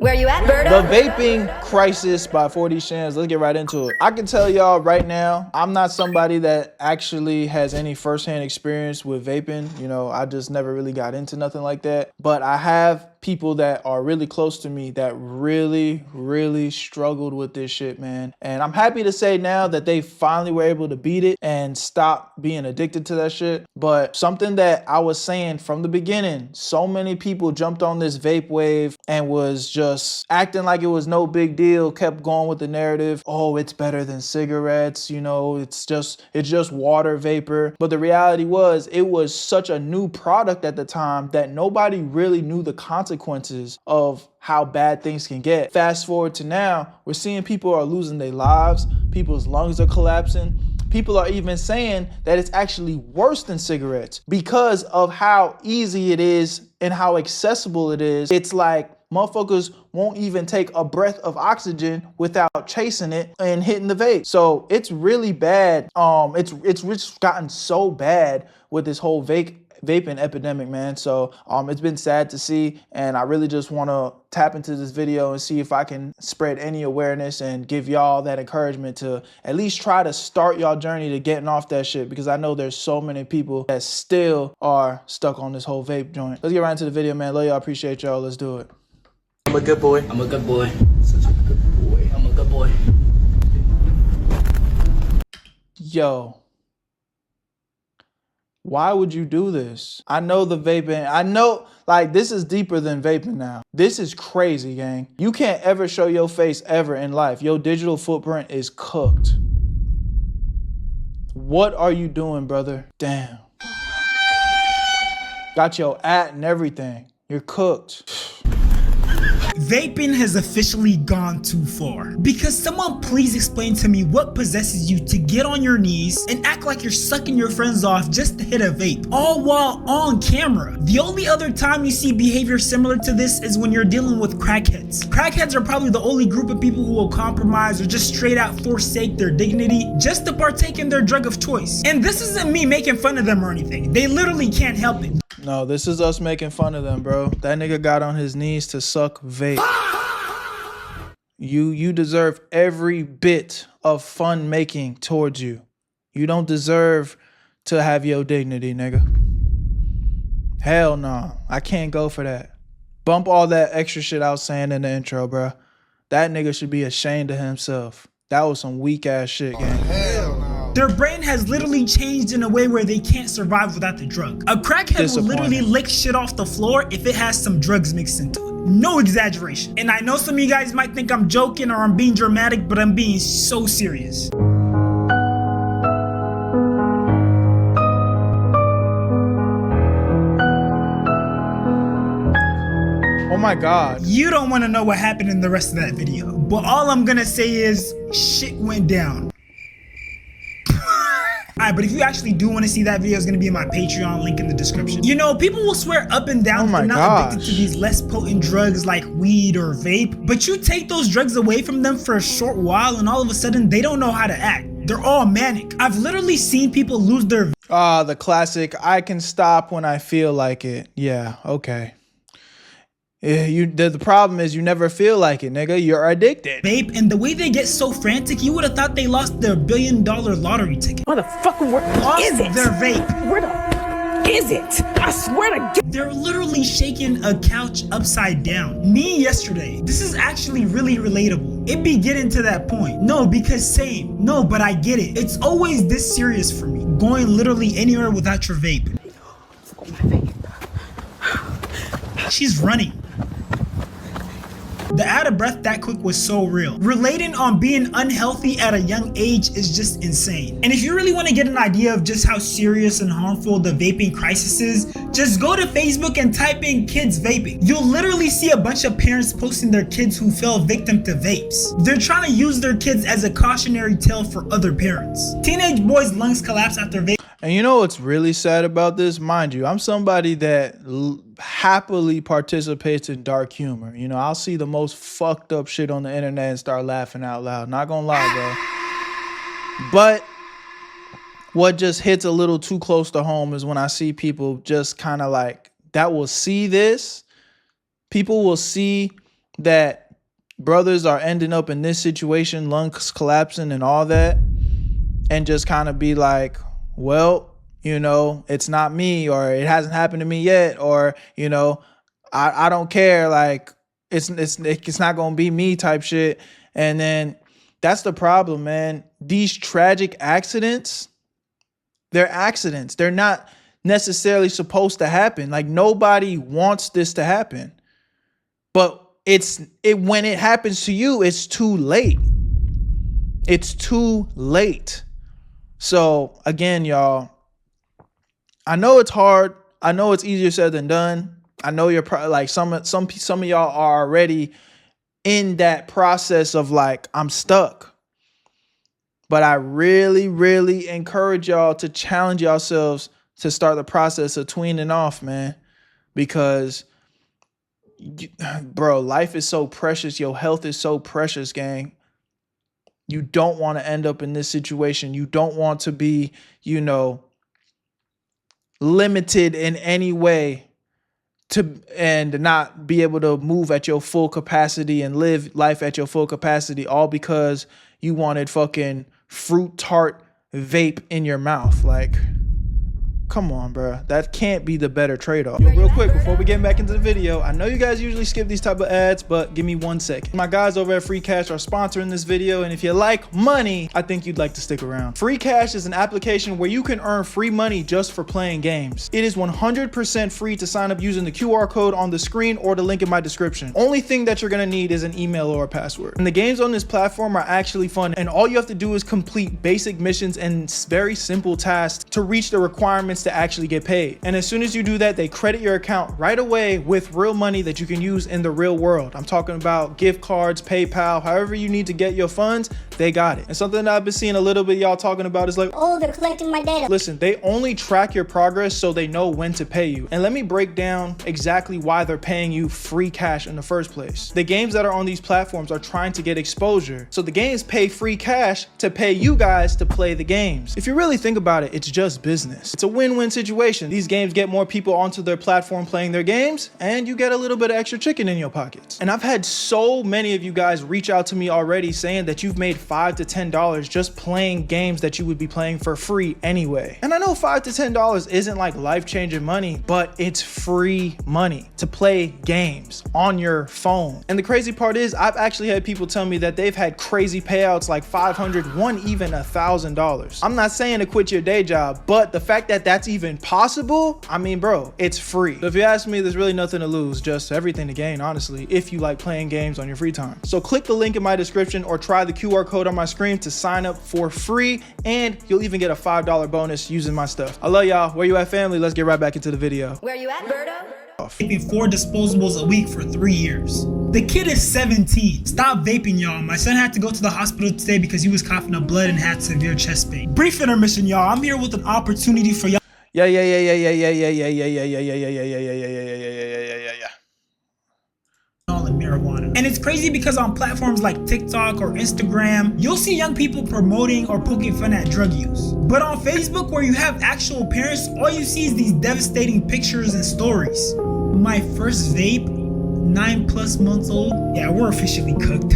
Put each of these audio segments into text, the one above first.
Where you at, Berto? The Vaping Crisis by 40 Shams. Let's get right into it. I can tell y'all right now, I'm not somebody that actually has any firsthand experience with vaping. You know, I just never really got into nothing like that. But I have people that are really close to me that really struggled with this shit, man. And I'm happy to say now that they finally were able to beat it and stop being addicted to that shit. But something that I was saying from the beginning, so many people jumped on this vape wave and was just acting like it was no big deal, kept going with the narrative. Oh, it's better than cigarettes, you know, it's just water vapor. But the reality was, it was such a new product at the time that nobody really knew the consequences of how bad things can get. Fast forward to now, we're seeing people are losing their lives, people's lungs are collapsing. People are even saying that it's actually worse than cigarettes because of how easy it is and how accessible it is. It's like motherfuckers won't even take a breath of oxygen without chasing it and hitting the vape. So it's really bad. It's gotten so bad with this whole vaping epidemic, man. So it's been sad to see, and I really just want to tap into this video and see if I can spread any awareness and give y'all that encouragement to at least try to start y'all journey to getting off that shit, because I know there's so many people that still are stuck on this whole vape joint. Let's get right into the video, man. Love y'all, appreciate y'all. Let's do it. I'm a good boy. I'm a good boy. Such a good boy. I'm a good boy. Yo. Why would you do this? I know the vaping, I know, like, this is deeper than vaping now. This is crazy, gang. You can't ever show your face ever in life. Your digital footprint is cooked. What are you doing, brother? Damn. Got your at and everything. You're cooked. Vaping has officially gone too far. Because someone please explain to me what possesses you to get on your knees and act like you're sucking your friends off just to hit a vape, all while on camera. The only other time you see behavior similar to this is when you're dealing with crackheads. Crackheads are probably the only group of people who will compromise or just straight out forsake their dignity just to partake in their drug of choice. And this isn't me making fun of them or anything. They literally can't help it. No, this is us making fun of them, bro. That nigga got on his knees to suck vape. You deserve every bit of fun making towards you. You don't deserve to have your dignity, nigga. Hell no, I can't go for that. Bump all that extra shit I was saying in the intro, bro. That nigga should be ashamed of himself. That was some weak ass shit, gang. Hell no. Their brain has literally changed in a way where they can't survive without the drug. A crackhead will literally lick shit off the floor if it has some drugs mixed into it. No exaggeration. And I know some of you guys might think I'm joking or I'm being dramatic, but I'm being so serious. Oh my God. You don't want to know what happened in the rest of that video, but all I'm gonna say is shit went down. Alright, but if you actually do want to see that video, it's going to be in my Patreon, link in the description. You know, people will swear up and down they're not addicted to these less potent drugs like weed or vape, but you take those drugs away from them for a short while and all of a sudden they don't know how to act. They're all manic. I've literally seen people lose their... The classic, I can stop when I feel like it. Yeah, okay. The problem is you never feel like it, nigga. You're addicted. Vape, and the way they get so frantic, you would have thought they lost their $1 billion lottery ticket. What the fuck is it? Their vape. Where the is it? I swear to God. They're literally shaking a couch upside down. Me yesterday. This is actually really relatable. It be getting to that point. No, because same. No, but I get it. It's always this serious for me. Going literally anywhere without your vape. She's running. The out of breath that quick was so real. Relating on being unhealthy at a young age is just insane. And if you really want to get an idea of just how serious and harmful the vaping crisis is, just go to Facebook and type in kids vaping. You'll literally see a bunch of parents posting their kids who fell victim to vapes. They're trying to use their kids as a cautionary tale for other parents. Teenage boys' lungs collapse after vaping. And you know what's really sad about this? Mind you, I'm somebody that happily participates in dark humor. You know, I'll see the most fucked up shit on the internet and start laughing out loud. Not gonna lie, bro. But what just hits a little too close to home is when I see people just kind of like, that will see this. People will see that brothers are ending up in this situation, lungs collapsing and all that, and just kind of be like, well, you know, it's not me, or it hasn't happened to me yet, or, you know, I don't care, like it's not gonna be me type shit. And then that's the problem, man. These tragic accidents, they're accidents. They're not necessarily supposed to happen. Like, nobody wants this to happen. But when it happens to you, it's too late. It's too late. So again, y'all, I know it's hard. I know it's easier said than done. I know you're probably like some of y'all are already in that process of like, I'm stuck. But I really, really encourage y'all to challenge yourselves to start the process of tweening off, man. Because, bro, life is so precious. Your health is so precious, gang. You don't want to end up in this situation. You don't want to be, you know, limited in any way and not be able to move at your full capacity and live life at your full capacity, all because you wanted fucking fruit tart vape in your mouth. Like, come on, bro. That can't be the better trade-off. Yo, real quick, before we get back into the video, I know you guys usually skip these type of ads, but give me 1 second. My guys over at Free Cash are sponsoring this video, and if you like money, I think you'd like to stick around. Free Cash is an application where you can earn free money just for playing games. It is 100% free to sign up using the QR code on the screen or the link in my description. Only thing that you're gonna need is an email or a password. And the games on this platform are actually fun, and all you have to do is complete basic missions and very simple tasks to reach the requirements to actually get paid. And as soon as you do that, they credit your account right away with real money that you can use in the real world. I'm talking about gift cards, PayPal, however you need to get your funds, they got it. And something that I've been seeing a little bit y'all talking about is like, oh, they're collecting my data. Listen, they only track your progress so they know when to pay you. And let me break down exactly why they're paying you free cash in the first place. The games that are on these platforms are trying to get exposure. So the games pay free cash to pay you guys to play the games. If you really think about it, it's just business. It's a win-win situation. These games get more people onto their platform playing their games, and you get a little bit of extra chicken in your pockets. And I've had so many of you guys reach out to me already saying that you've made $5 to $10 just playing games that you would be playing for free anyway. And I know $5 to $10 isn't like life-changing money, but it's free money to play games on your phone. And the crazy part is, I've actually had people tell me that they've had crazy payouts like $500, one even $1,000. I'm not saying to quit your day job, but the fact that that's even possible, I mean, bro, it's free. So if you ask me, there's really nothing to lose, just everything to gain, honestly, if you like playing games on your free time. So click the link in my description or try the QR code on my screen to sign up for free, and you'll even get a $5 bonus using my stuff. I love y'all. Where you at, family? Let's get right back into the video. Where you at, Berto? Vaping 4 disposables a week for 3 years. The kid is 17. Stop vaping, y'all. My son had to go to the hospital today because he was coughing up blood and had severe chest pain. Brief intermission, y'all. I'm here with an opportunity for y'all. Yeah. All in marijuana. And it's crazy because on platforms like TikTok or Instagram, you'll see young people promoting or poking fun at drug use. But on Facebook, where you have actual parents, all you see is these devastating pictures and stories. My first vape, 9+ months old. Yeah, we're officially cooked.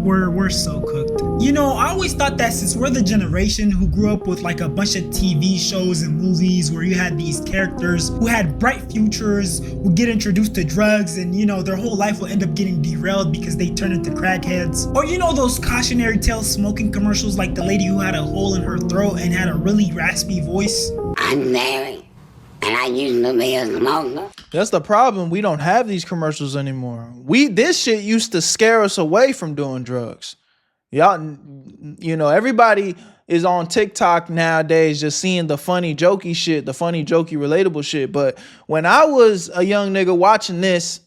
We're so cooked. You know, I always thought that since we're the generation who grew up with like a bunch of TV shows and movies where you had these characters who had bright futures, who get introduced to drugs, and you know, their whole life will end up getting derailed because they turn into crackheads. Or you know those cautionary tale smoking commercials, like the lady who had a hole in her throat and had a really raspy voice. I'm married, and I used to be a smoker. That's the problem. We don't have these commercials anymore. This shit used to scare us away from doing drugs. Y'all, you know, everybody is on TikTok nowadays just seeing the funny, jokey shit, the funny, jokey, relatable shit. But when I was a young nigga watching this,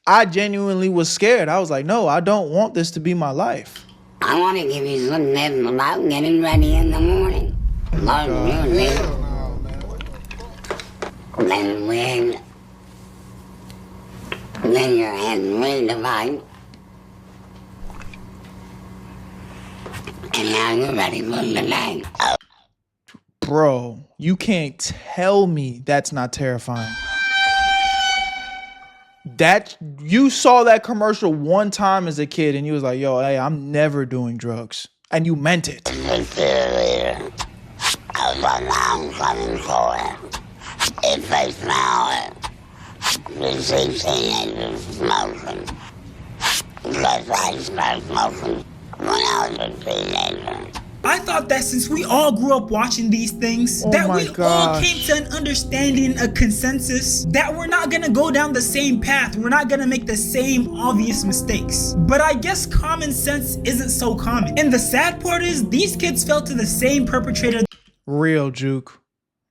I genuinely was scared. I was like, no, I don't want this to be my life. I want to give you some tips about getting ready in the morning. Love music. Then wig. Then your head redefined. And now you're ready for the day. Bro, you can't tell me that's not terrifying. That you saw that commercial one time as a kid and you was like, yo, hey, I'm never doing drugs. And you meant it. If they smell it, you see teenagers smoking. Because I started smoking when I was a teenager. I thought that since we all grew up watching these things, that we all came to an understanding, a consensus, that we're not gonna go down the same path, we're not gonna make the same obvious mistakes. But I guess common sense isn't so common. And the sad part is, these kids fell to the same perpetrator. Real, Juke.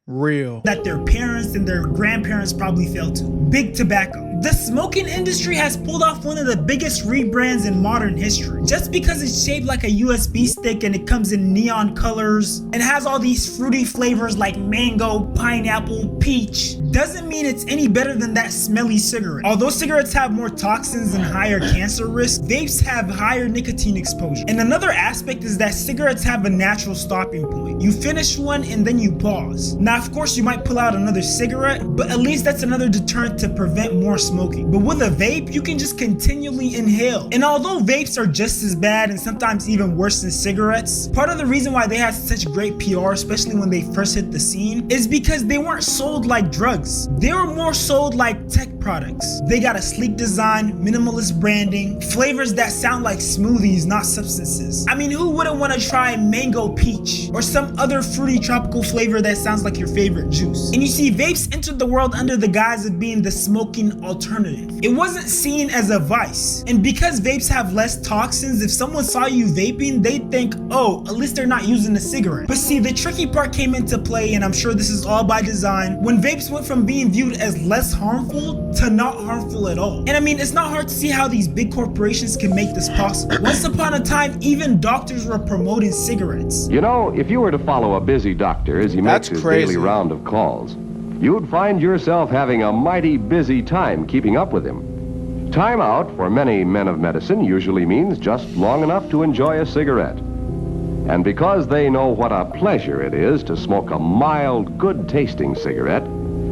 Real. That their parents and their grandparents probably fell to. Big tobacco. The smoking industry has pulled off one of the biggest rebrands in modern history. Just because it's shaped like a USB stick and it comes in neon colors and has all these fruity flavors like mango, pineapple, peach, doesn't mean it's any better than that smelly cigarette. Although cigarettes have more toxins and higher cancer risk, vapes have higher nicotine exposure. And another aspect is that cigarettes have a natural stopping point. You finish one and then you pause. Now, of course, you might pull out another cigarette, but at least that's another deterrent to prevent more smoking. But with a vape, you can just continually inhale. And although vapes are just as bad and sometimes even worse than cigarettes, part of the reason why they had such great PR, especially when they first hit the scene, is because they weren't sold like drugs. They were more sold like tech products. They got a sleek design, minimalist branding, flavors that sound like smoothies, not substances. I mean, who wouldn't want to try mango peach or some other fruity tropical flavor that sounds like your favorite juice? And you see, vapes entered the world under the guise of being the smoking alternative. It wasn't seen as a vice. And because vapes have less toxins, if someone saw you vaping, they'd think, oh, at least they're not using a cigarette. But see, the tricky part came into play, and I'm sure this is all by design, when vapes went from being viewed as less harmful to not harmful at all. And I mean, it's not hard to see how these big corporations can make this possible. Once upon a time, even doctors were promoting cigarettes. You know, if you were to follow a busy doctor as he makes his daily round of calls, you'd find yourself having a mighty busy time keeping up with him. Time out for many men of medicine usually means just long enough to enjoy a cigarette. And because they know what a pleasure it is to smoke a mild, good-tasting cigarette,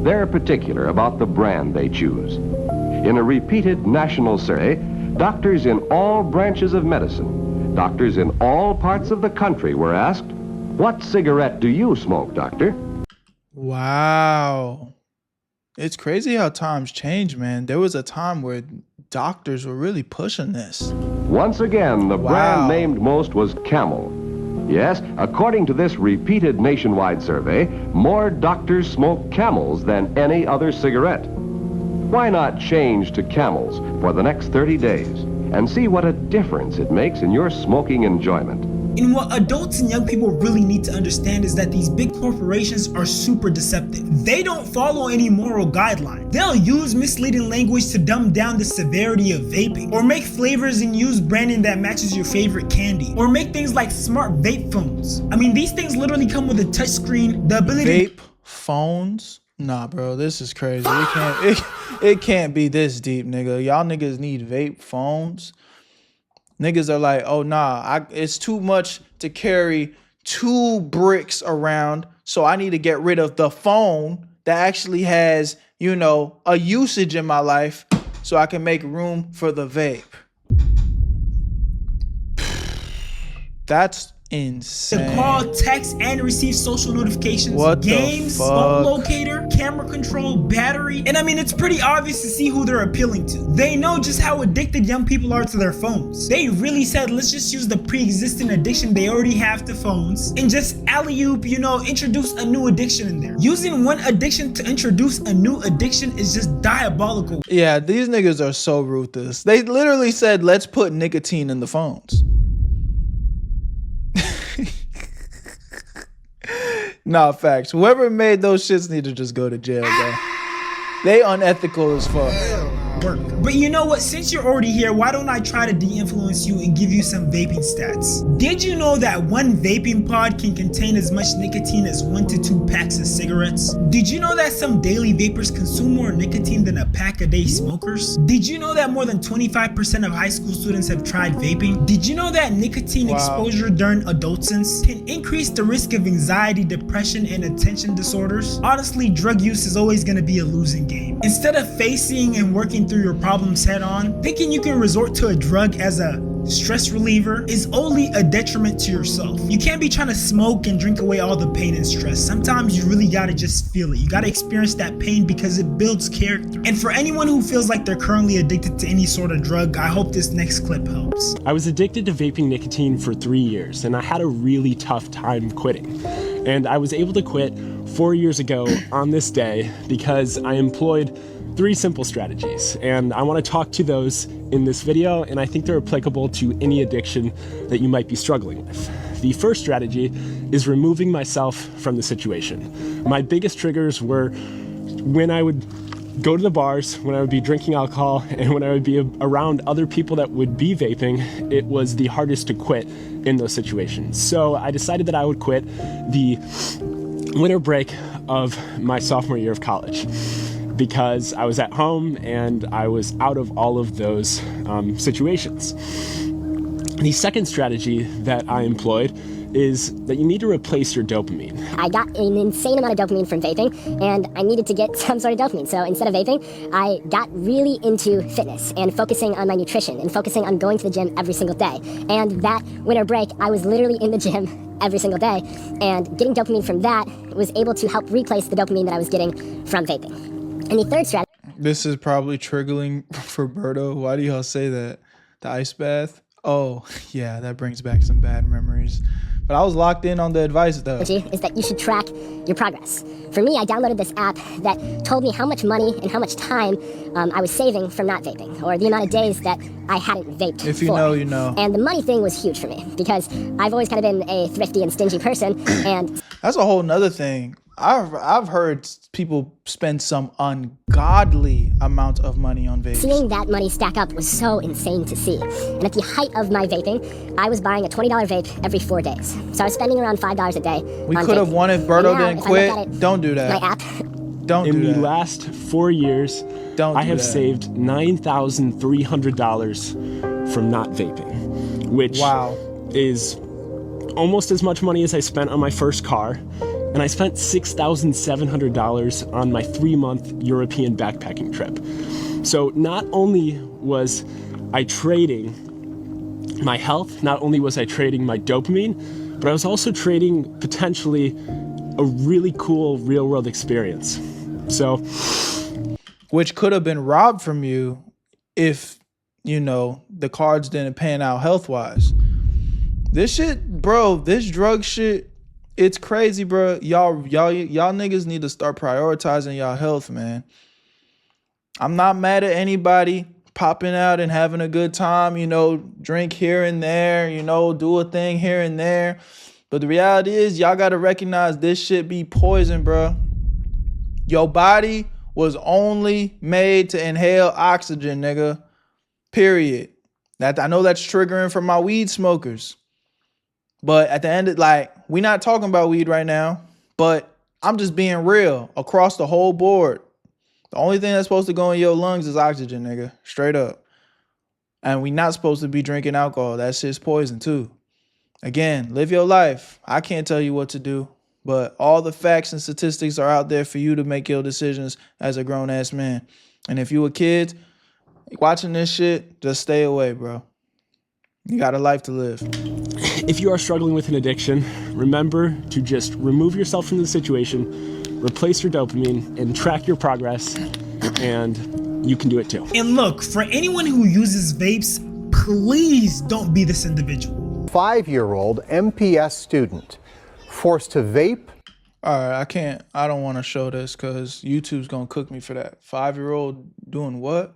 they're particular about the brand they choose. In a repeated national survey, doctors in all branches of medicine, doctors in all parts of the country were asked, "What cigarette do you smoke, doctor?" Wow. It's crazy how times change, man. There was a time where doctors were really pushing this. Once again, the brand named most was Camel. Yes, according to this repeated nationwide survey, more doctors smoke Camels than any other cigarette. Why not change to Camels for the next 30 days and see what a difference it makes in your smoking enjoyment? And what adults and young people really need to understand is that these big corporations are super deceptive. They don't follow any moral guideline. They'll use misleading language to dumb down the severity of vaping, or make flavors and use branding that matches your favorite candy, or make things like smart vape phones. I mean, these things literally come with a touchscreen, the ability vape phones? Nah, bro, this is crazy. It can't be this deep, nigga. Y'all niggas need vape phones. Niggas are like, oh nah, it's too much to carry 2 bricks around, so I need to get rid of the phone that actually has, you know, a usage in my life so I can make room for the vape. That's insane. To call, text, and receive social notifications, what games, phone locator, camera control, battery. And I mean, it's pretty obvious to see who they're appealing to. They know just how addicted young people are to their phones. They really said, let's just use the pre-existing addiction they already have to phones and just alley-oop, you know, introduce a new addiction in there. Using one addiction to introduce a new addiction is just diabolical. Yeah, these niggas are so ruthless. They literally said, let's put nicotine in the phones. Nah, facts. Whoever made those shits need to just go to jail, bro. They unethical as fuck. But you know what? Since you're already here, why don't I try to de-influence you and give you some vaping stats? Did you know that one vaping pod can contain as much nicotine as 1 to 2 packs of cigarettes? Did you know that some daily vapers consume more nicotine than a pack-a-day smokers? Did you know that more than 25% of high school students have tried vaping? Did you know that nicotine exposure during adolescence can increase the risk of anxiety, depression, and attention disorders? Honestly, drug use is always going to be a losing game. Instead of facing and working through your problems head on, thinking you can resort to a drug as a stress reliever is only a detriment to yourself. You can't be trying to smoke and drink away all the pain and stress. Sometimes you really gotta just feel it. You gotta experience that pain because it builds character. And for anyone who feels like they're currently addicted to any sort of drug, I hope this next clip helps. I was addicted to vaping nicotine for 3 years, and I had a really tough time quitting. And I was able to quit 4 years ago on this day because I employed 3 simple strategies, and I want to talk to those in this video, and I think they're applicable to any addiction that you might be struggling with. The first strategy is removing myself from the situation. My biggest triggers were when I would go to the bars, when I would be drinking alcohol, and when I would be around other people that would be vaping. It was the hardest to quit in those situations. So I decided that I would quit the winter break of my sophomore year of college, because I was at home and I was out of all of those situations. The second strategy that I employed is that you need to replace your dopamine. I got an insane amount of dopamine from vaping, and I needed to get some sort of dopamine. So instead of vaping, I got really into fitness and focusing on my nutrition and focusing on going to the gym every single day. And that winter break, I was literally in the gym every single day, and getting dopamine from that was able to help replace the dopamine that I was getting from vaping. And the third strategy... This is probably triggering for Berto. Why do y'all say that? The ice bath? Oh, yeah, that brings back some bad memories. But I was locked in on the advice, though. ...is that you should track your progress. For me, I downloaded this app that told me how much money and how much time I was saving from not vaping, or the amount of days that I hadn't vaped. If you know, you know. And the money thing was huge for me, because I've always kind of been a thrifty and stingy person, and... That's a whole nother thing. I've heard people spend some ungodly amount of money on vapes. Seeing that money stack up was so insane to see. And at the height of my vaping, I was buying a $20 vape every 4 days. So I was spending around $5 a day. We could have won if Berto didn't quit. Don't do that. My app. Don't do that. In the last 4 years, I have saved $9,300 from not vaping, which is almost as much money as I spent on my first car. And I spent $6,700 on my 3-month European backpacking trip. So not only was I trading my health, not only was I trading my dopamine, but I was also trading potentially a really cool real world experience. So, which could have been robbed from you if, you know, the cards didn't pan out health wise. This shit, bro, this drug shit, it's crazy, bro. Y'all niggas need to start prioritizing y'all health, man. I'm not mad at anybody popping out and having a good time, you know, drink here and there, you know, do a thing here and there. But the reality is, y'all got to recognize this shit be poison, bro. Your body was only made to inhale oxygen, nigga. Period. I know that's triggering for my weed smokers. But at the end of, like, we not talking about weed right now, but I'm just being real across the whole board. The only thing that's supposed to go in your lungs is oxygen, nigga. Straight up. And we not supposed to be drinking alcohol. That shit's poison too. Again, live your life. I can't tell you what to do, but all the facts and statistics are out there for you to make your decisions as a grown-ass man. And if you a kid watching this shit, just stay away, bro. You got a life to live. If you are struggling with an addiction, remember to just remove yourself from the situation, replace your dopamine, and track your progress, and you can do it too. And look, for anyone who uses vapes, please don't be this individual. 5-year-old MPS student forced to vape. All right, I don't want to show this because YouTube's going to cook me for that. 5-year-old doing what?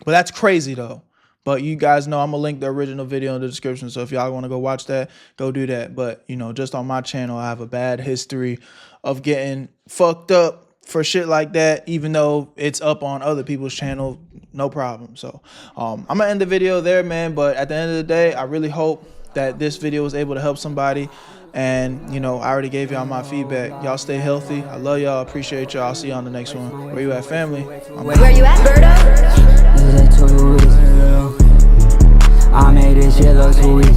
But that's crazy though. But you guys know I'm going to link the original video in the description. So if y'all want to go watch that, go do that. But, you know, just on my channel, I have a bad history of getting fucked up for shit like that, even though it's up on other people's channel, no problem. So I'm going to end the video there, man. But at the end of the day, I really hope that this video was able to help somebody. And, you know, I already gave y'all my feedback. Y'all stay healthy. I love y'all. Appreciate y'all. I'll see you on the next one. Where you at, family? Where you at, Berto? I made this shit look too easy.